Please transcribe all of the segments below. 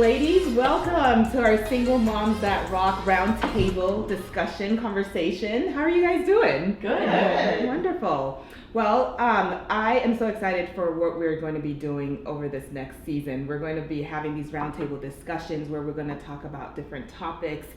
ladies. Welcome to our Single Moms That Rock roundtable discussion conversation. How are you guys doing? Good. Wonderful. Well, I am so excited for what we're going to be doing over this next season. We're going to be having these roundtable discussions where we're going to talk about different topics,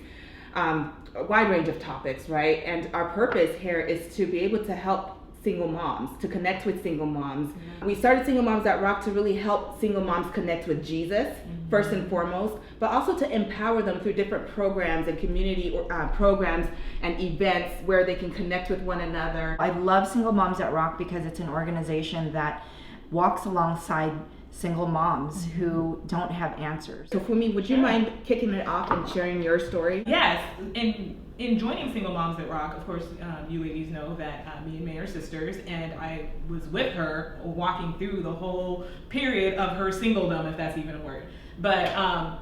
a wide range of topics, right? And our purpose here is to be able to help single moms, to connect with single moms. We started Single Moms That Rock to really help single moms connect with Jesus, first and foremost, but also to empower them through different programs and community programs and events where they can connect with one another. I love Single Moms That Rock because it's an organization that walks alongside single moms who don't have answers. So Fumi, would you mind kicking it off and sharing your story? Yes, in joining Single Moms That Rock, of course, you ladies know that me and May are sisters, and I was with her walking through the whole period of her singledom, if that's even a word. But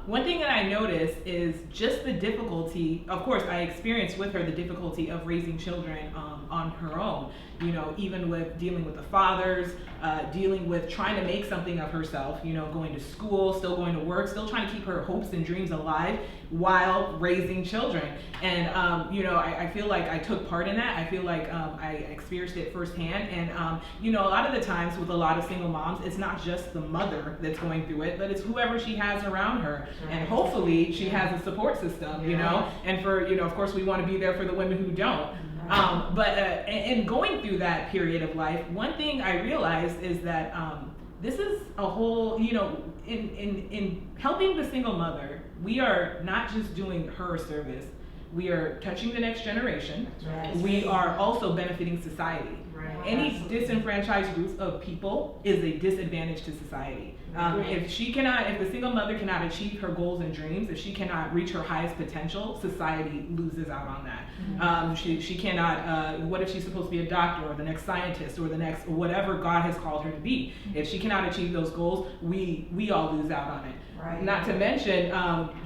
one thing that I noticed is just the difficulty. Of course, I experienced with her the difficulty of raising children on her own. You know, even with dealing with the fathers, dealing with trying to make something of herself, you know, going to school, still going to work, still trying to keep her hopes and dreams alive while raising children. And, you know, I feel like I took part in that. I feel like I experienced it firsthand. And, you know, a lot of the times with a lot of single moms, it's not just the mother that's going through it, but it's whoever she has around her. And hopefully she has a support system, you know, and for, you know, of course we want to be there for the women who don't. But in going through that period of life, one thing I realized is that this is a whole, you know, in helping the single mother, we are not just doing her a service, we are touching the next generation. Right. We are also benefiting society. Right. Any disenfranchised group of people is a disadvantage to society. If the single mother cannot achieve her goals and dreams, if she cannot reach her highest potential, society loses out on that. Mm-hmm. She cannot, what if she's supposed to be a doctor or the next scientist or the next, whatever God has called her to be? Mm-hmm. If she cannot achieve those goals, we all lose out on it. Right. Not to mention,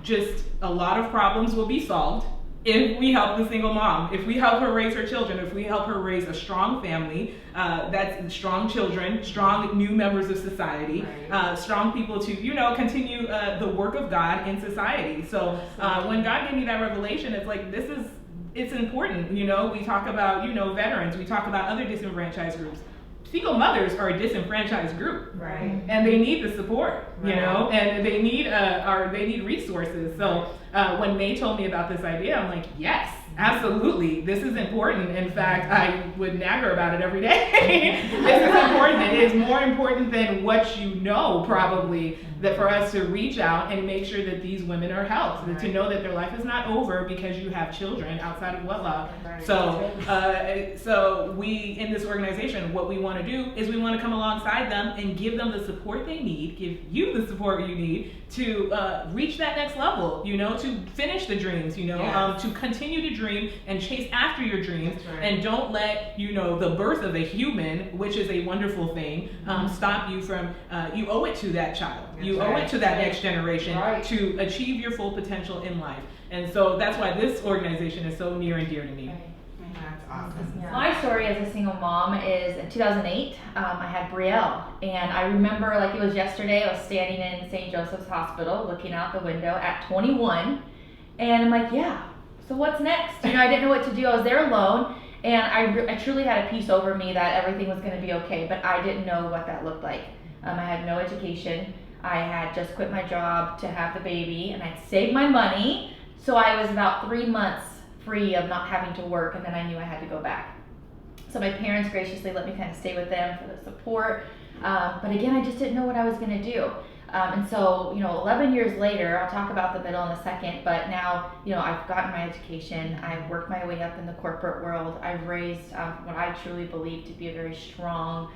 just a lot of problems will be solved if we help the single mom, if we help her raise her children, if we help her raise a strong family, that's strong children, strong new members of society, strong people to, you know, continue the work of God in society. So when God gave me that revelation, it's like, it's important, you know, we talk about, you know, veterans, we talk about other disenfranchised groups. Single mothers are a disenfranchised group, right? And they need the support, you know, and they need resources. So when May told me about this idea, I'm like, yes, absolutely, this is important. In fact, I would nag her about it every day. This is important. It is more important than what you know, probably, that for us to reach out and make sure that these women are helped, to know that their life is not over because you have children outside of wedlock. So we, in this organization, what we want to do is we want to come alongside them and give them the support they need, give you the support you need to reach that next level, you know, to finish the dreams, you know, to continue to dream and chase after your dreams, and don't let, you know, the birth of a human, which is a wonderful thing, stop you from, you owe it to that child. You owe it to that next generation to achieve your full potential in life. And so that's why this organization is so near and dear to me. That's awesome. Yeah. My story as a single mom is in 2008, I had Brielle, and I remember like it was yesterday, I was standing in St. Joseph's Hospital looking out the window at 21, and I'm like, yeah, so what's next? You know, I didn't know what to do. I was there alone, and I truly had a peace over me that everything was going to be okay, but I didn't know what that looked like. I had no education. I had just quit my job to have the baby, and I'd saved my money, so I was about 3 months free of not having to work, and then I knew I had to go back. So my parents graciously let me kind of stay with them for the support, but again, I just didn't know what I was going to do. And so, you know, 11 years later, I'll talk about the middle in a second, but now, you know, I've gotten my education, I've worked my way up in the corporate world, I've raised what I truly believe to be a very strong,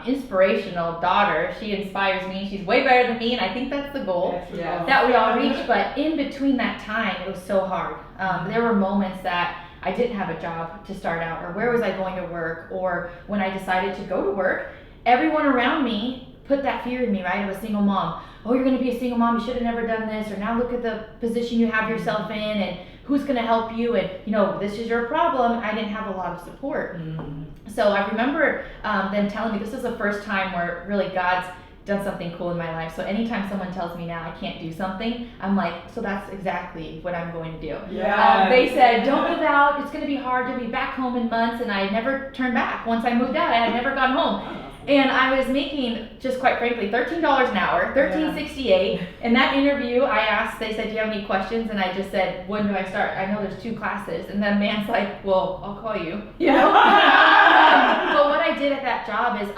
inspirational daughter. She inspires me. She's way better than me, and I think that's the goal that we all reach. But in between that time, it was so hard. There were moments that I didn't have a job to start out, or where was I going to work, or when I decided to go to work, everyone around me put that fear in me, right? Of a single mom. Oh, you're going to be a single mom. You should have never done this, or now look at the position you have yourself in, and who's going to help you, and you know, this is your problem. I didn't have a lot of support. So I remember them telling me this is the first time where really God's done something cool in my life. So anytime someone tells me now I can't do something, I'm like, so that's exactly what I'm going to do. They said, don't move out, it's going to be hard, you'll be back home in months, and I never turned back. Once I moved out, I had never gone home. And I was making, just quite frankly, $13 an hour, $13.68. In that interview, I asked, they said, do you have any questions? And I just said, when do I start? I know there's 2 classes. And the man's like, well, I'll call you, you know? But what I did at that job is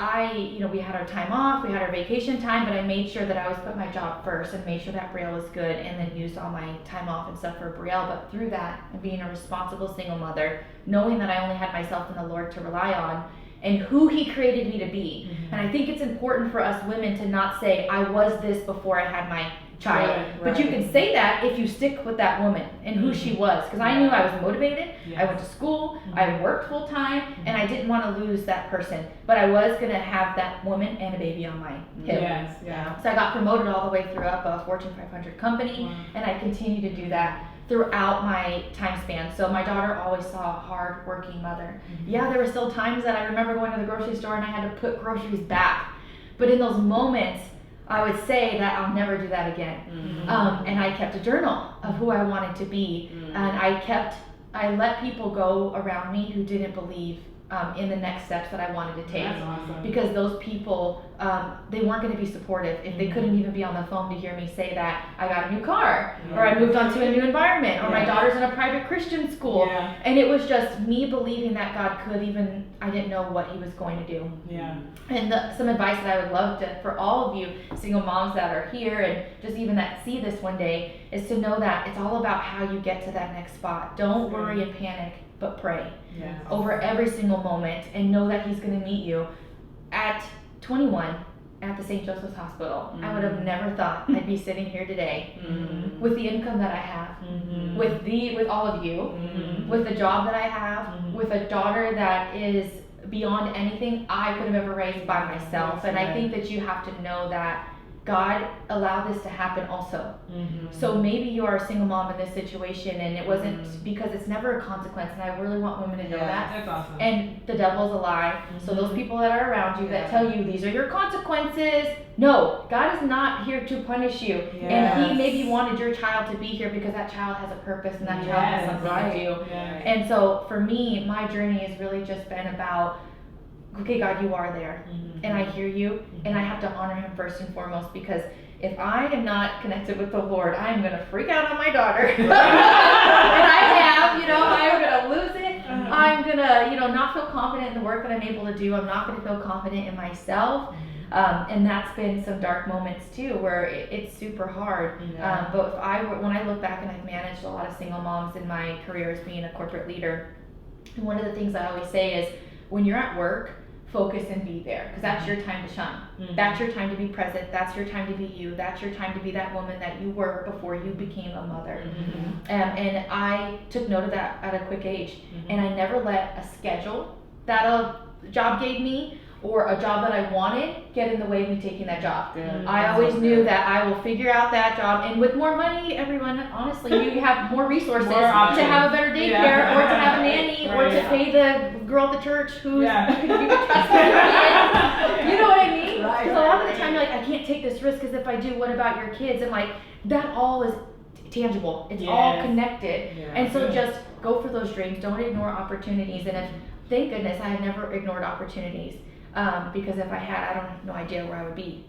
we had our time off, we had our vacation time, but I made sure that I always put my job first and made sure that Brielle was good, and then used all my time off and stuff for Brielle. But through that, and being a responsible single mother, knowing that I only had myself and the Lord to rely on, and who He created me to be. And I think it's important for us women to not say, I was this before I had my child. Right. But you can say that if you stick with that woman and who she was. Because I knew I was motivated, I went to school, I worked full time, and I didn't want to lose that person. But I was going to have that woman and a baby on my hip. So I got promoted all the way through up a Fortune 500 company, and I continue to do that throughout my time span. So my daughter always saw a hard-working mother. Yeah, there were still times that I remember going to the grocery store and I had to put groceries back. But in those moments, I would say that I'll never do that again. And I kept a journal of who I wanted to be. And I let people go around me who didn't believe in the next steps that I wanted to take. That's awesome. Because those people, they weren't going to be supportive if they couldn't even be on the phone to hear me say that I got a new car, or I moved on to a new environment, or my daughter's in a private Christian school. And it was just me believing that God could, even I didn't know what He was going to do. And some advice that I would love for all of you single moms that are here and just even that see this one day is to know that it's all about how you get to that next spot. Don't worry and panic, but pray over every single moment, and know that He's going to meet you. At 21, at the St. Joseph's Hospital, I would have never thought I'd be sitting here today with the income that I have, with all of you, with the job that I have, with a daughter that is beyond anything I could have ever raised by myself. And I think that you have to know that God allowed this to happen also. So maybe you are a single mom in this situation, and it wasn't because it's never a consequence, and I really want women to know that. That's awesome. And the devil's a lie. So those people that are around you that tell you these are your consequences, no, God is not here to punish you. And He maybe wanted your child to be here because that child has a purpose and that child has something to do. And so for me, my journey has really just been about, okay, God, you are there, and I hear you, and I have to honor Him first and foremost, because if I am not connected with the Lord, I'm going to freak out on my daughter. And I'm going to lose it. I'm going to, not feel confident in the work that I'm able to do. I'm not going to feel confident in myself. And that's been some dark moments too, where it's super hard. But when I look back, and I've managed a lot of single moms in my career as being a corporate leader, and one of the things I always say is, when you're at work, focus and be there, because that's your time to shine. That's your time to be present. That's your time to be you. That's your time to be that woman that you were before you became a mother. And I took note of that at a quick age, and I never let a schedule that a job gave me or a job that I wanted get in the way of me taking that job. I always knew that I will figure out that job, and with more money, everyone, honestly, you have more resources to have a better daycare, or to have a nanny, or to pay the girl at the church who's you know what I mean? Because a lot of the time you're like, I can't take this risk, because if I do, what about your kids? And like, that all is tangible. It's all connected. And so just go for those dreams. Don't ignore opportunities. And thank goodness I had never ignored opportunities. Because if I had, I don't have no idea where I would be.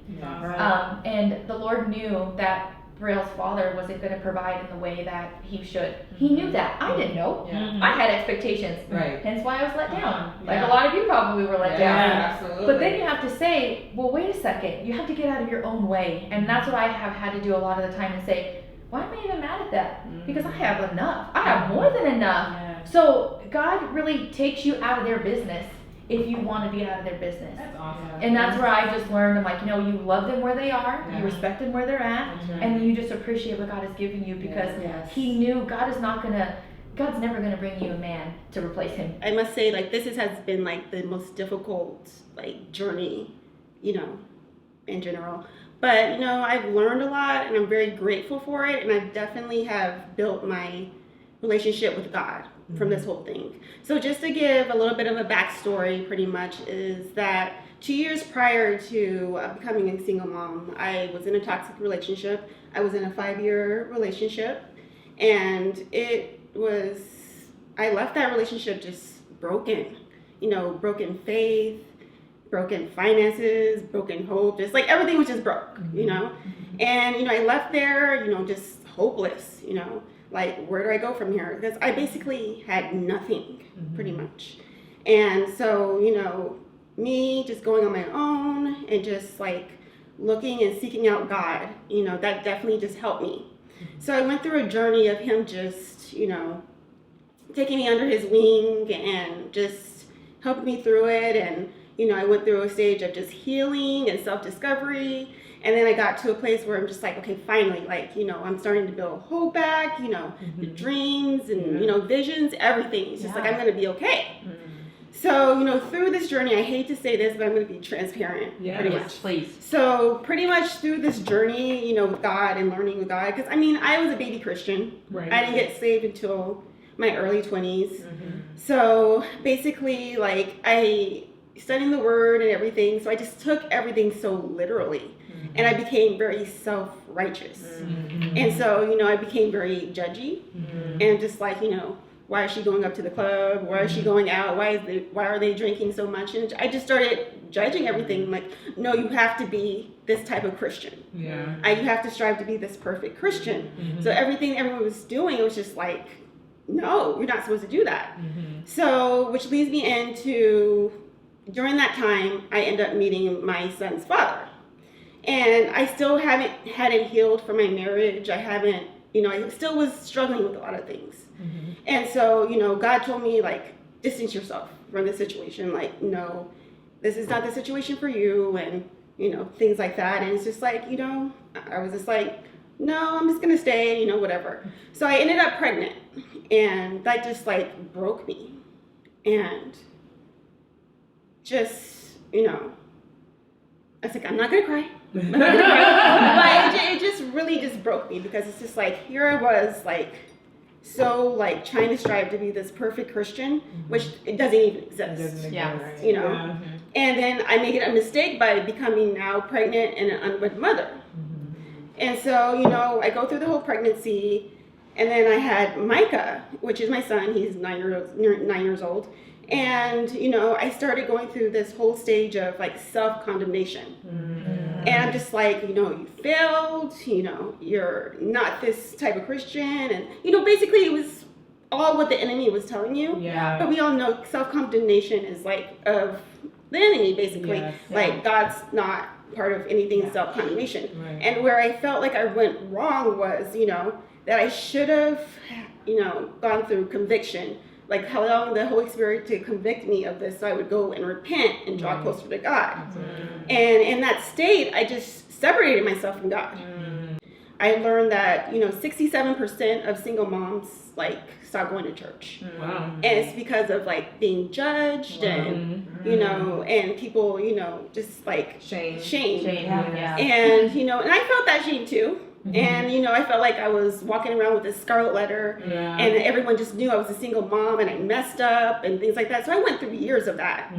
And the Lord knew that Brielle's father wasn't going to provide in the way that he should. He knew that. I didn't know. I had expectations. Hence why I was let down. Like a lot of you probably were let down. Absolutely. But then you have to say, well, wait a second. You have to get out of your own way. And that's what I have had to do a lot of the time, and say, why am I even mad at that? Because I have enough. I have more than enough. So God really takes you out of their business if you want to be out of their business. That's awesome. And that's where I just learned, I'm like, you love them where they are, you respect them where they're at, and then you just appreciate what God has given you, because He knew God's never going to bring you a man to replace Him. I must say, this has been the most difficult journey, in general. But I've learned a lot, and I'm very grateful for it, and I definitely have built my relationship with God from this whole thing. So just to give a little bit of a backstory, pretty much, is that 2 years prior to becoming a single mom, I was in a toxic relationship. I was in a 5-year relationship, and I left that relationship just broken, broken faith, broken finances, broken hope, just like everything was just broke, and, I left there, just hopeless, like, where do I go from here? Because I basically had nothing, pretty much. And so, me just going on my own and just like looking and seeking out God, that definitely just helped me. So I went through a journey of him just, taking me under his wing and just helping me through it. And, I went through a stage of just healing and self-discovery. And then I got to a place where I'm just like, okay, finally, like, I'm starting to build hope back, the dreams and, visions, everything. It's just like, I'm going to be okay. So, through this journey, I hate to say this, but I'm going to be transparent. Pretty much. Please. So pretty much through this journey, with God and learning with God, because I was a baby Christian. Right. I didn't get saved until my early 20s. So basically, like, I studied the word and everything. So I just took everything so literally. And I became very self-righteous. And so, I became very judgy and just like, why is she going up to the club? Why is she going out? Why are they drinking so much? And I just started judging everything. Like, no, you have to be this type of Christian. Yeah. You have to strive to be this perfect Christian. So everything everyone was doing, it was just like, no, you're not supposed to do that. So, which leads me into, during that time, I ended up meeting my son's father. And I still hadn't healed from my marriage. I haven't, I still was struggling with a lot of things. And so, God told me, like, distance yourself from this situation. Like, no, this is not the situation for you. And, things like that. And it's just like, I was just like, no, I'm just going to stay, whatever. So I ended up pregnant. And that just, like, broke me. And just, I was like, I'm not going to cry. But it just really just broke me, because it's just like, here I was, like, so like trying to strive to be this perfect Christian, which it doesn't even exist. And then I made a mistake by becoming now pregnant and an unwed mother. And so, I go through the whole pregnancy, and then I had Micah, which is my son. He's 9 years old. And, I started going through this whole stage of like self-condemnation. And I'm just like, you failed, you're not this type of Christian. And, basically it was all what the enemy was telling you. Yeah. But we all know self-condemnation is like of the enemy, basically. Yes. Like, God's not part of anything self-condemnation. Right. And where I felt like I went wrong was, that I should have, gone through conviction. Like, allowing the Holy Spirit to convict me of this so I would go and repent and draw closer to God. And in that state, I just separated myself from God. I learned that, 67% of single moms, like, stop going to church. Wow. And it's because of, like, being judged and, and people, just, like, shame. Yeah. And, and I felt that shame, too. And, I felt like I was walking around with this scarlet letter, and everyone just knew I was a single mom and I messed up and things like that. So I went through years of that.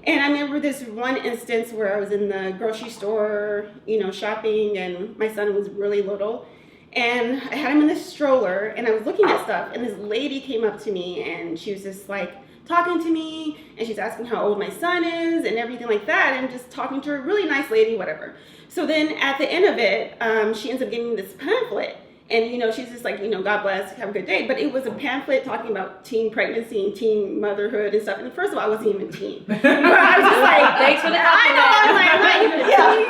And I remember this one instance where I was in the grocery store, shopping, and my son was really little. And I had him in this stroller, and I was looking at stuff, and this lady came up to me, and she was just like talking to me, and she's asking how old my son is and everything like that, and just talking to her, really nice lady, whatever. So then at the end of it, she ends up giving me this pamphlet. And, she's just like, God bless, have a good day. But it was a pamphlet talking about teen pregnancy and teen motherhood and stuff. And first of all, I wasn't even teen. But I was just like, thanks for the I know, compliment. I'm not even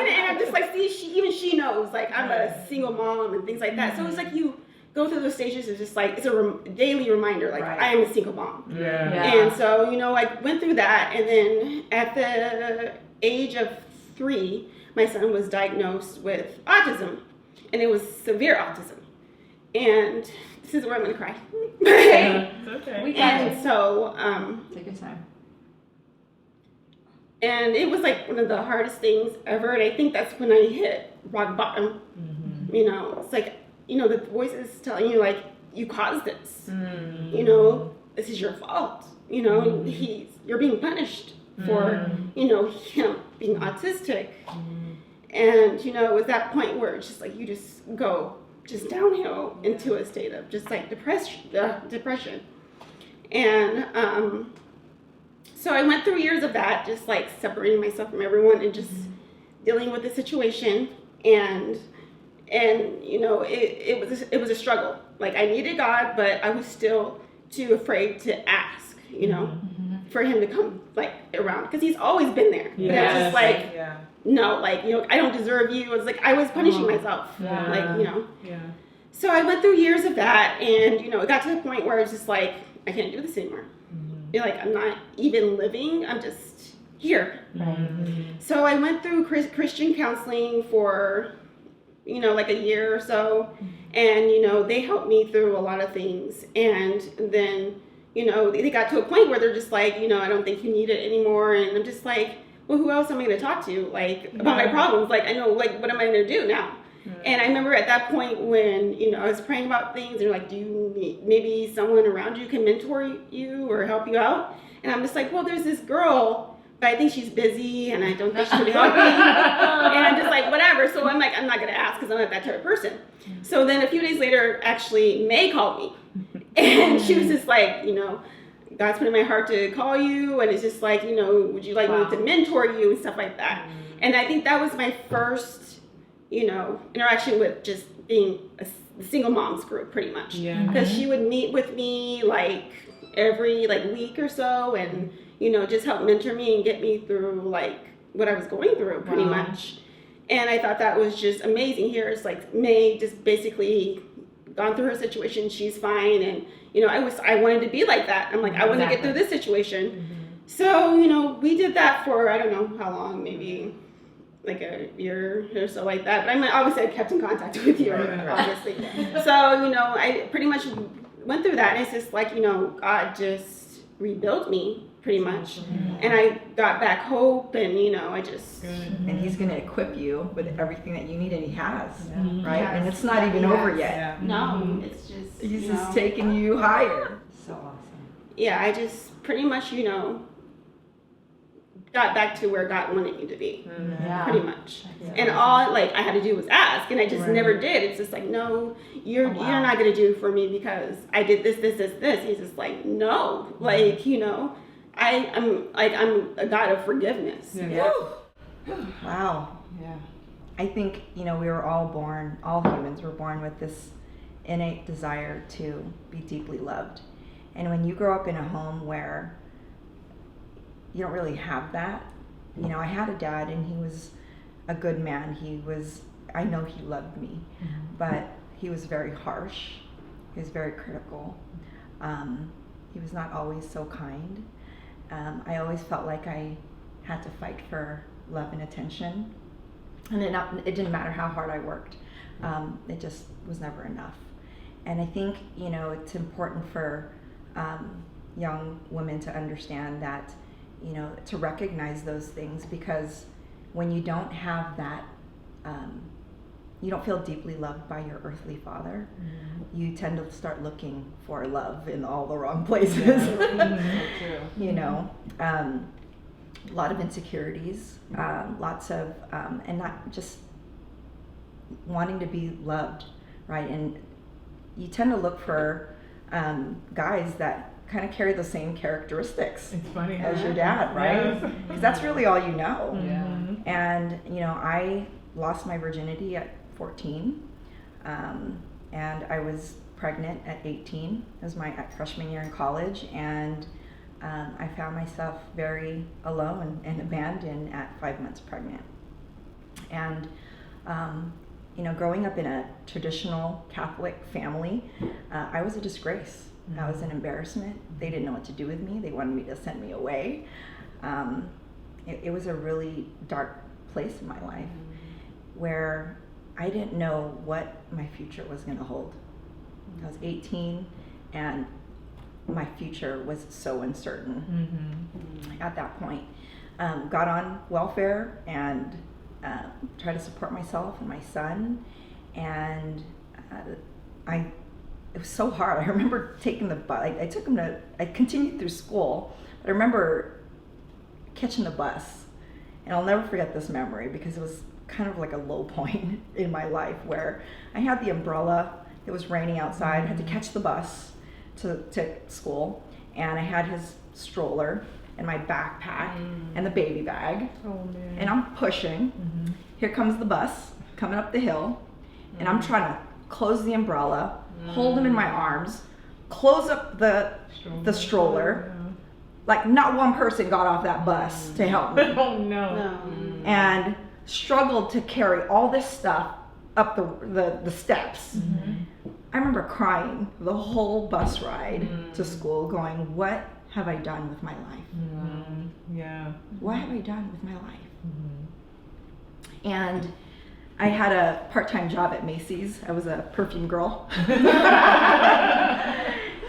teen. And I'm just like, see, she knows, like, I'm a single mom and things like that. So it's like you go through those stages. It's just like, it's a daily reminder, like, I am a single mom. And so, I went through that. And then at the age of 3, my son was diagnosed with autism. And it was severe autism. And this is where I'm going to cry. It's okay. We got And you. so, Take your time. and it was like one of the hardest things ever. And I think that's when I hit rock bottom. It's like, the voices telling you, like, you caused this. You know, this is your fault. You know, you're being punished for, you know, him being autistic. And, you know, it was that point where it's just like you just go just downhill into a state of just like depression. And so I went through years of that, just like separating myself from everyone and just dealing with the situation. And you know, it was a struggle. Like I needed God, but I was still too afraid to ask, you know, for him to come like around, because he's always been there. But it's just like, no, like, you know, I don't deserve you. It's like I was punishing myself, like, you know. So I went through years of that, and you know, it got to the point where it's just like I can't do this anymore. You're like, I'm not even living. I'm just here. So I went through Christian counseling for, you know, like a year or so, and you know, they helped me through a lot of things. And then, you know, they got to a point where they're just like, you know, I don't think you need it anymore. And I'm just like, well, who else am I going to talk to, like, about my problems? Like, I know, like, what am I going to do now? And I remember at that point when, you know, I was praying about things, they're like, do you need, maybe someone around you can mentor you or help you out? And I'm just like, well, there's this girl, but I think she's busy and I don't think she's going to help me. And I'm just like, whatever. So I'm like, I'm not going to ask because I'm not that type of person. So then a few days later, actually, May called me. And she was just like, you know, God's put in my heart to call you. And it's just like, you know, would you like me to mentor you and stuff like that? And I think that was my first, you know, interaction with just being a single moms group, pretty much. Because she would meet with me like every like week or so, and you know, just help mentor me and get me through like what I was going through, pretty much. And I thought that was just amazing. Here it's like May just basically gone through her situation, she's fine, and you know, I wanted to be like that. I'm like, I want to get through this situation. So, you know, we did that for I don't know how long, maybe like a year or so like that. But I mean, obviously I kept in contact with you, obviously. So, you know, I pretty much went through that, and it's just like, you know, God just rebuilt me pretty much. And I got back hope, and you know, I just and he's going to equip you with everything that you need, and he has, right? And it's not even over yet. No, it's just He's just taking you higher. So awesome. Yeah, I just pretty much, you know, got back to where God wanted me to be, pretty much. And all like I had to do was ask, and I just never did. It's just like, no, you're not gonna do for me because I did this. He's just like, no, like, you know, I'm a God of forgiveness. Wow. I think, you know, we were all humans were born with this innate desire to be deeply loved. And when you grow up in a home where you don't really have that, you know, I had a dad, and he was a good man. I know he loved me, but he was very harsh. He was very critical. He was not always so kind. I always felt like I had to fight for love and attention, and it didn't matter how hard I worked. It just was never enough. And I think, you know, it's important for young women to understand that, you know, to recognize those things, because when you don't have that, you don't feel deeply loved by your earthly father, you tend to start looking for love in all the wrong places. You know, a lot of insecurities, lots of, and not just wanting to be loved, right? And you tend to look for guys that kind of carry the same characteristics as your dad, right? Because that's really all you know. And you know, I lost my virginity at 14, and I was pregnant at 18. It was my freshman year in college, and I found myself very alone and abandoned at 5 months pregnant. And you know, growing up in a traditional Catholic family, I was a disgrace. I was an embarrassment. They didn't know what to do with me. They wanted me to send me away. It was a really dark place in my life where I didn't know what my future was going to hold. I was 18, and my future was so uncertain at that point. Got on welfare and tried to support myself and my son, and I it was so hard. I remember taking the bus. I continued through school, but I remember catching the bus. And I'll never forget this memory because it was kind of like a low point in my life where I had the umbrella. It was raining outside. I had to catch the bus to school. And I had his stroller and my backpack and the baby bag. Oh, man. And I'm pushing. Here comes the bus coming up the hill. And I'm trying to close the umbrella, hold him in my arms, close up the stroller. Like not one person got off that bus to help me. Oh, no. No. And struggled to carry all this stuff up the steps. I remember crying the whole bus ride to school going, what have I done with my life? Yeah. What have I done with my life? And I had a part-time job at Macy's. I was a perfume girl.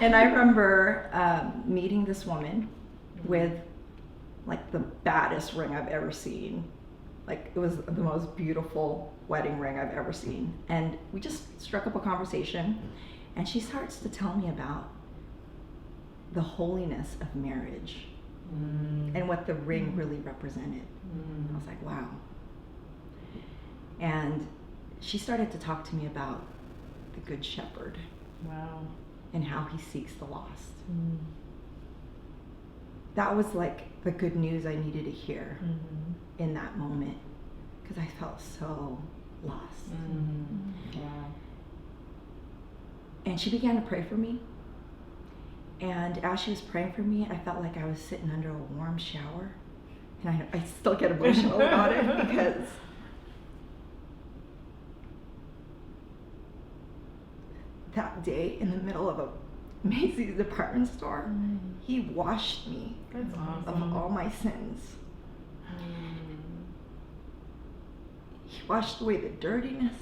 And I remember meeting this woman with like the baddest ring I've ever seen. Like it was the most beautiful wedding ring I've ever seen. And we just struck up a conversation and she starts to tell me about the holiness of marriage and what the ring really represented. I was like, wow. And she started to talk to me about the Good Shepherd. Wow. And how he seeks the lost. That was like the good news I needed to hear in that moment because I felt so lost. Wow. And she began to pray for me. And as she was praying for me, I felt like I was sitting under a warm shower. And I still get emotional about it because that day in the middle of a Macy's department store, he washed me That's of awesome. all my sins. He washed away the dirtiness,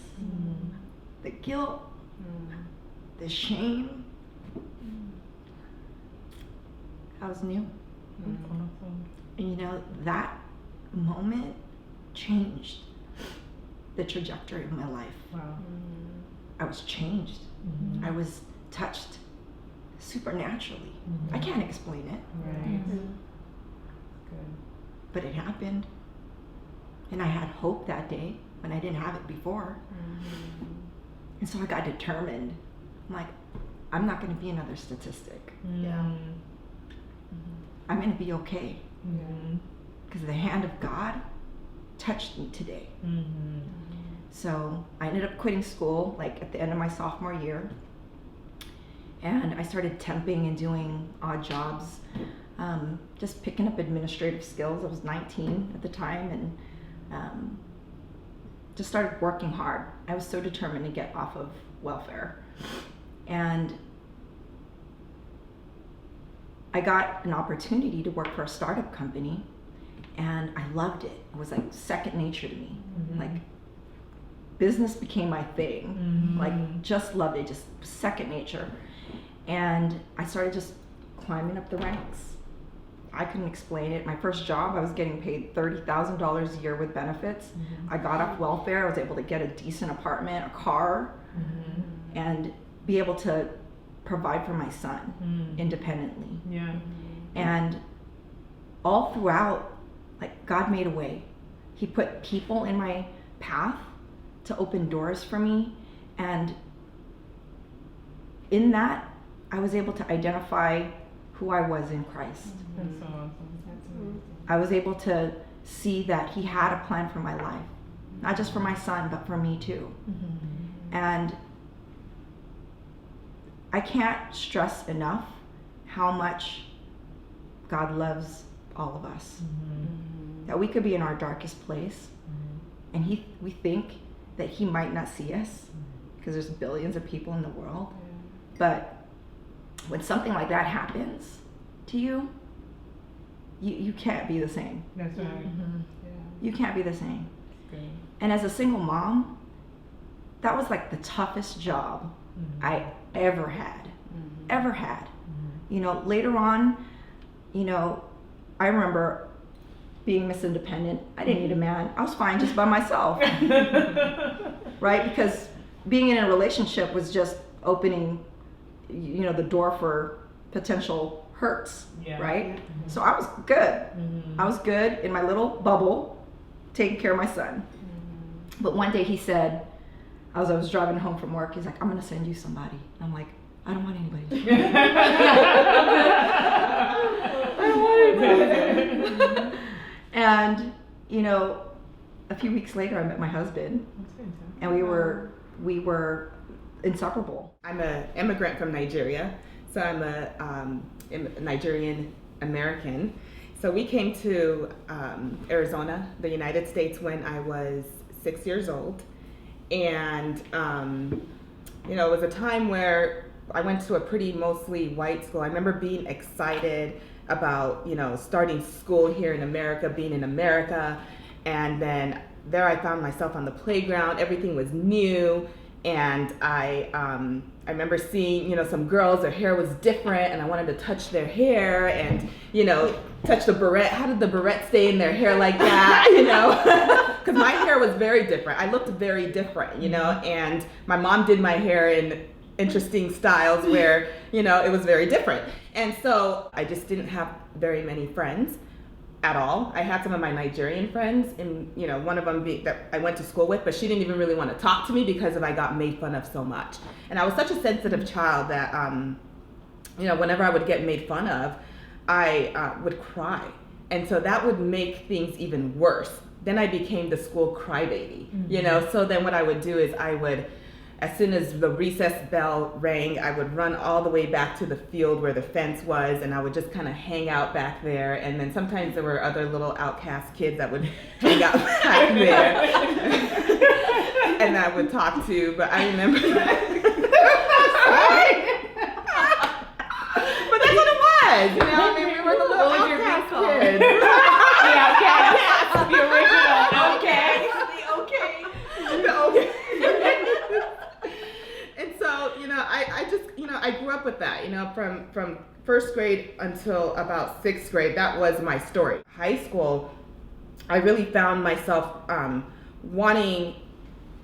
the guilt, the shame. I was new. That's awesome. And you know, that moment changed the trajectory of my life. Wow. I was changed. I was touched supernaturally. I can't explain it, Right. Good. but it happened. And I had hope that day when I didn't have it before. And so I got determined. I'm like, I'm not going to be another statistic. I'm going to be okay because the hand of God touched me today. So I ended up quitting school like at the end of my sophomore year. And I started temping and doing odd jobs, just picking up administrative skills. I was 19 at the time and just started working hard. I was so determined to get off of welfare. And I got an opportunity to work for a startup company and I loved it. It was like second nature to me. Like business became my thing. Like just loved it, just second nature. And I started just climbing up the ranks. I couldn't explain it. My first job, I was getting paid $30,000 a year with benefits. I got off welfare. I was able to get a decent apartment, a car, and be able to provide for my son independently. Yeah. And all throughout, like God made a way. He put people in my path to open doors for me. And in that, I was able to identify who I was in Christ. That's so awesome. I was able to see that he had a plan for my life, not just for my son, but for me too. And I can't stress enough how much God loves all of us. That we could be in our darkest place and we think that he might not see us because there's billions of people in the world. But when something like that happens to you, you can't be the same. That's right. You can't be the same. Good. And as a single mom, that was like the toughest job I ever had. Ever had. You know, later on, you know, I remember being Miss Independent. I didn't need a man. I was fine just by myself. Right? Because being in a relationship was just opening the door for potential hurts, Yeah. right? Mhm. So I was good. Mm-hmm. I was good in my little bubble, taking care of my son. But one day he said, as I was driving home from work, he's like, I'm going to send you somebody. And I'm like, I don't want anybody. I don't want anybody. And, a few weeks later, I met my husband, and we were inseparable. I'm an immigrant from Nigeria, so I'm a Nigerian American. So we came to Arizona, the United States, when I was 6 years old. And, it was a time where I went to a pretty mostly white school. I remember being excited about, starting school here in America, being in America. And then there I found myself on the playground. Everything was new. And I remember seeing, some girls, their hair was different, and I wanted to touch their hair and, touch the barrette. How did the barrette stay in their hair like that, Because my hair was very different. I looked very different, and my mom did my hair in interesting styles where, it was very different. And so I just didn't have very many friends at all. I had some of my Nigerian friends, and one of them that I went to school with, but she didn't even really want to talk to me because I got made fun of so much. And I was such a sensitive child that whenever I would get made fun of, I would cry, and so that would make things even worse. Then I became the school crybaby, So then what I would do is I would, as soon as the recess bell rang, I would run all the way back to the field where the fence was, and I would just kind of hang out back there. And then sometimes there were other little outcast kids that would hang out back there, and I would talk to. But I remember, but that's what it was. We were the little outcast kids. The outcast. The original outcast. The okay. And so, I just, I grew up with that, from first grade until about sixth grade. That was my story. High school, I really found myself wanting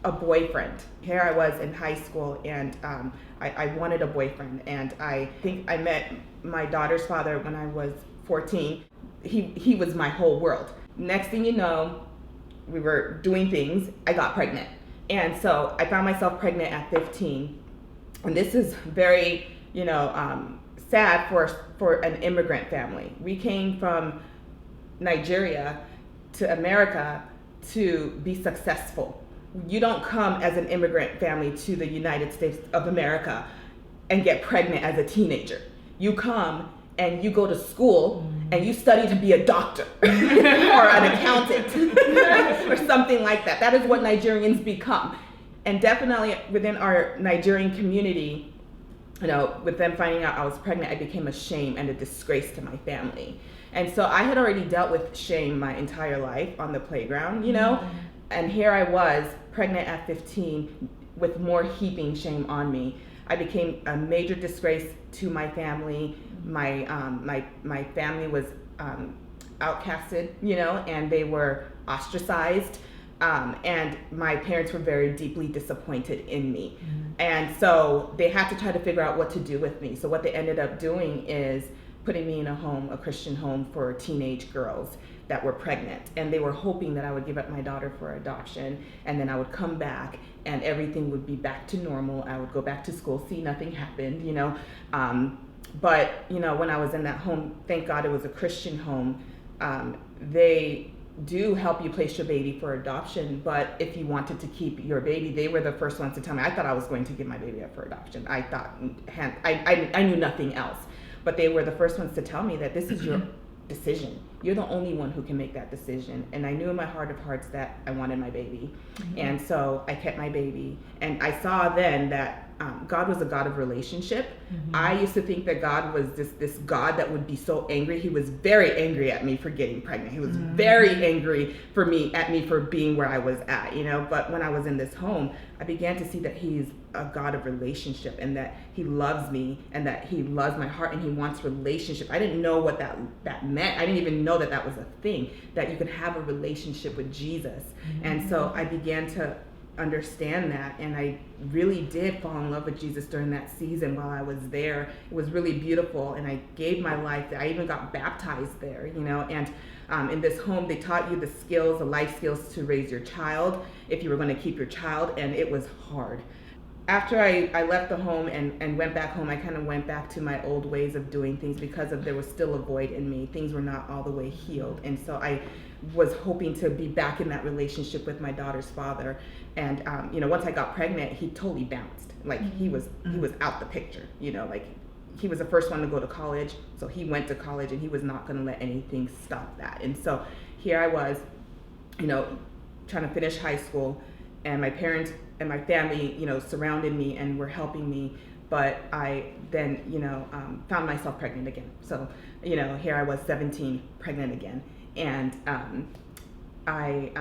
a boyfriend. Here I was in high school, and I wanted a boyfriend. And I think I met my daughter's father when I was 14. He was my whole world. Next thing you know, we were doing things. I got pregnant. And so I found myself pregnant at 15. And this is very, sad for an immigrant family. We came from Nigeria to America to be successful. You don't come as an immigrant family to the United States of America and get pregnant as a teenager. You come and you go to school and you study to be a doctor or an accountant or something like that. That is what Nigerians become. And definitely within our Nigerian community, with them finding out I was pregnant, I became a shame and a disgrace to my family. And so I had already dealt with shame my entire life on the playground, and here I was pregnant at 15 with more heaping shame on me. I became a major disgrace to my family. My family was outcasted, and they were ostracized. And my parents were very deeply disappointed in me. And so they had to try to figure out what to do with me. So what they ended up doing is putting me in a Christian home for teenage girls that were pregnant. And they were hoping that I would give up my daughter for adoption, and then I would come back and everything would be back to normal. I would go back to school, see nothing happened, But, when I was in that home, thank God it was a Christian home. They do help you place your baby for adoption, but if you wanted to keep your baby, they were the first ones to tell me. I thought I was going to give my baby up for adoption. I thought, I knew nothing else, but they were the first ones to tell me that this is your decision. You're the only one who can make that decision. And I knew in my heart of hearts that I wanted my baby. And so I kept my baby. And I saw then that God was a God of relationship. I used to think that God was this God that would be so angry. He was very angry at me for getting pregnant. He was very angry at me for being where I was at, But when I was in this home, I began to see that he's a God of relationship, and that he loves me, and that he loves my heart, and he wants relationship. I didn't know what that meant. I didn't even know that was a thing, that you could have a relationship with Jesus. And so I began to understand that, and I really did fall in love with Jesus during that season while I was there. It was really beautiful, and I gave my life there. I even got baptized there, and in this home they taught you the skills, the life skills to raise your child if you were going to keep your child, and it was hard. After I left the home and went back home, I kind of went back to my old ways of doing things because there was still a void in me. Things were not all the way healed, and so I was hoping to be back in that relationship with my daughter's father. And once I got pregnant, he totally bounced. Like he was out the picture. Like he was the first one to go to college, so he went to college, and he was not going to let anything stop that. And so here I was, trying to finish high school, and my parents and my family, surrounded me and were helping me. But I then, found myself pregnant again. So, here I was 17, pregnant again. And I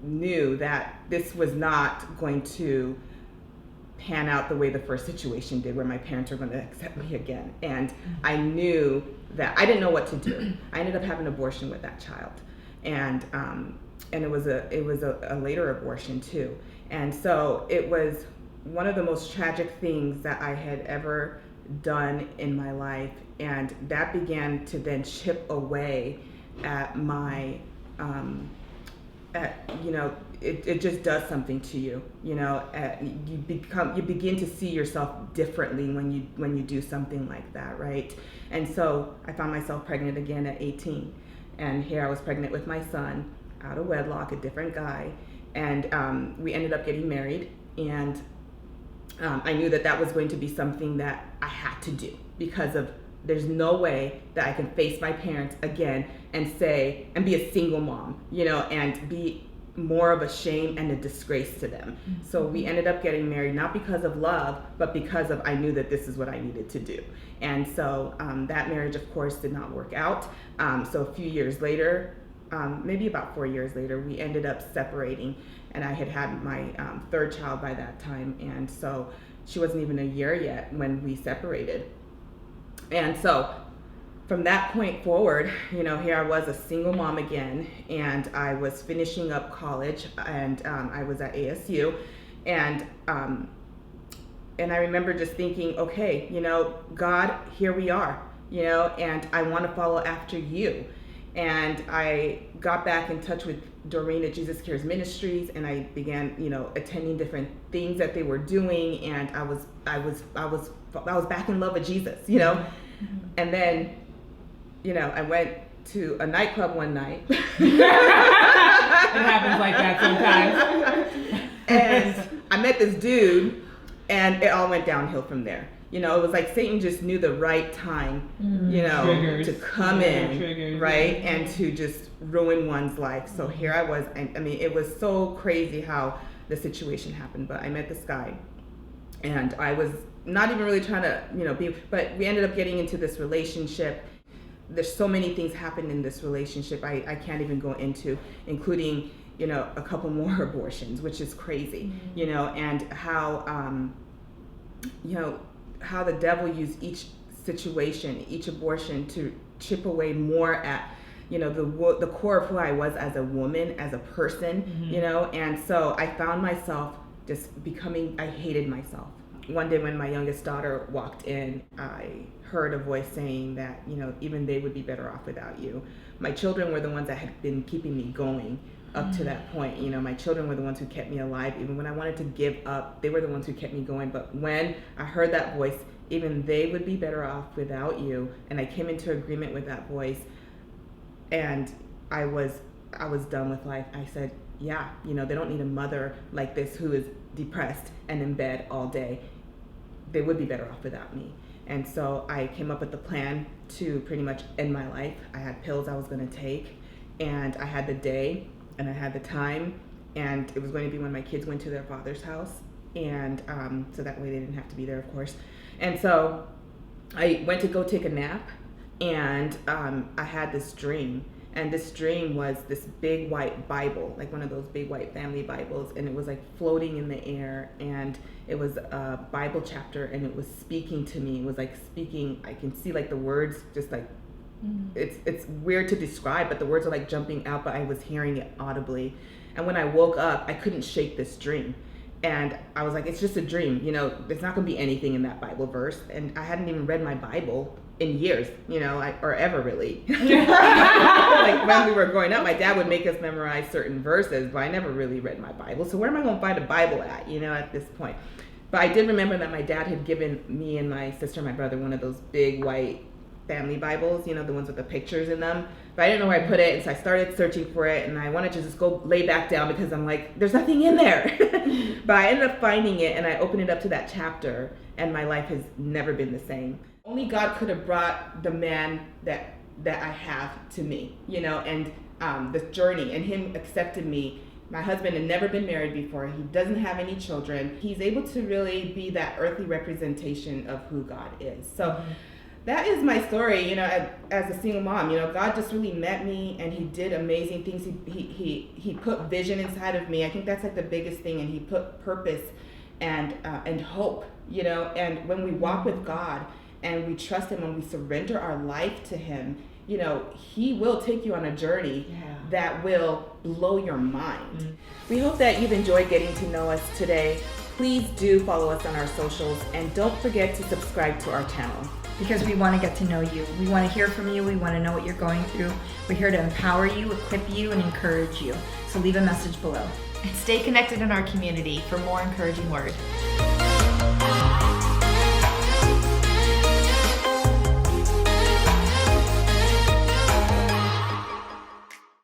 knew that this was not going to pan out the way the first situation did, where my parents were going to accept me again. And I knew that I didn't know what to do. I ended up having an abortion with that child. And it was a later abortion too. And so it was one of the most tragic things that I had ever done in my life. And that began to then chip away at my, it just does something to you. You begin to see yourself differently when you do something like that, right? And so I found myself pregnant again at 18, and here I was pregnant with my son, out of wedlock, a different guy, and we ended up getting married. And I knew that was going to be something that I had to do, because there's no way that I can face my parents again and be a single mom, and be more of a shame and a disgrace to them. So we ended up getting married, not because of love, but because I knew that this is what I needed to do. And so that marriage, of course, did not work out. So a few years later, maybe about 4 years later, we ended up separating, and I had my third child by that time. And so she wasn't even a year yet when we separated. And so from that point forward, here I was, a single mom again, and I was finishing up college, and I was at ASU, and I remember just thinking, okay, God, here we are, and I want to follow after you. And I got back in touch with Doreen at Jesus Cares Ministries, and I began, attending different things that they were doing, and I was back in love with Jesus, And then, I went to a nightclub one night. It happens like that sometimes. And I met this dude, and it all went downhill from there. It was like Satan just knew the right time, Triggers. to come in, Triggers, right, yeah. and to just ruin one's life. So here I was, and I mean, it was so crazy how the situation happened. But I met this guy, and I was not even really trying to, but we ended up getting into this relationship. There's so many things happened in this relationship I can't even go into, including, a couple more abortions, which is crazy, and how the devil used each situation, each abortion, to chip away more at, the core of who I was as a woman, as a person, and so I found myself just I hated myself. One day when my youngest daughter walked in, I heard a voice saying that, even they would be better off without you. My children were the ones that had been keeping me going up to that point. My children were the ones who kept me alive. Even when I wanted to give up, they were the ones who kept me going. But when I heard that voice, even they would be better off without you, and I came into agreement with that voice, and I was done with life. I said, yeah, they don't need a mother like this who is depressed and in bed all day. They would be better off without me. And so I came up with the plan to pretty much end my life. I had pills I was going to take, and I had the day, and I had the time, and it was going to be when my kids went to their father's house, and so that way they didn't have to be there, of course. And so I went to go take a nap, and I had this dream. And this dream was this big white Bible, like one of those big white family Bibles, and it was like floating in the air, and it was a Bible chapter, and it was speaking to me. It was like speaking, I can see like the words just like it's weird to describe, but the words are like jumping out, but I was hearing it audibly. And when I woke up, I couldn't shake this dream. And I was like, it's just a dream, you know, there's not going to be anything in that Bible verse. And I hadn't even read my Bible in years, you know, or ever really. Like when we were growing up, my dad would make us memorize certain verses, but I never really read my Bible. So where am I going to find a Bible at, you know, at this point? But I did remember that my dad had given me and my sister and my brother one of those big white family Bibles, you know, the ones with the pictures in them. But I didn't know where I put it, and so I started searching for it, and I wanted to just go lay back down because I'm like, there's nothing in there. But I ended up finding it, and I opened it up to that chapter, and my life has never been the same. Only God could have brought the man that I have to me, you know, and this journey, and him accepted me. My husband had never been married before. He doesn't have any children. He's able to really be that earthly representation of who God is. So that is my story, you know, as a single mom. You know, God just really met me, and he did amazing things. He put vision inside of me. I think that's like the biggest thing, and he put purpose and hope, you know. And when we walk with God and we trust him, when we surrender our life to him, you know, he will take you on a journey that will blow your mind. We hope that you've enjoyed getting to know us today. Please do follow us on our socials, and don't forget to subscribe to our channel. Because we want to get to know you. We want to hear from you. We want to know what you're going through. We're here to empower you, equip you, and encourage you. So leave a message below. And stay connected in our community for more encouraging words.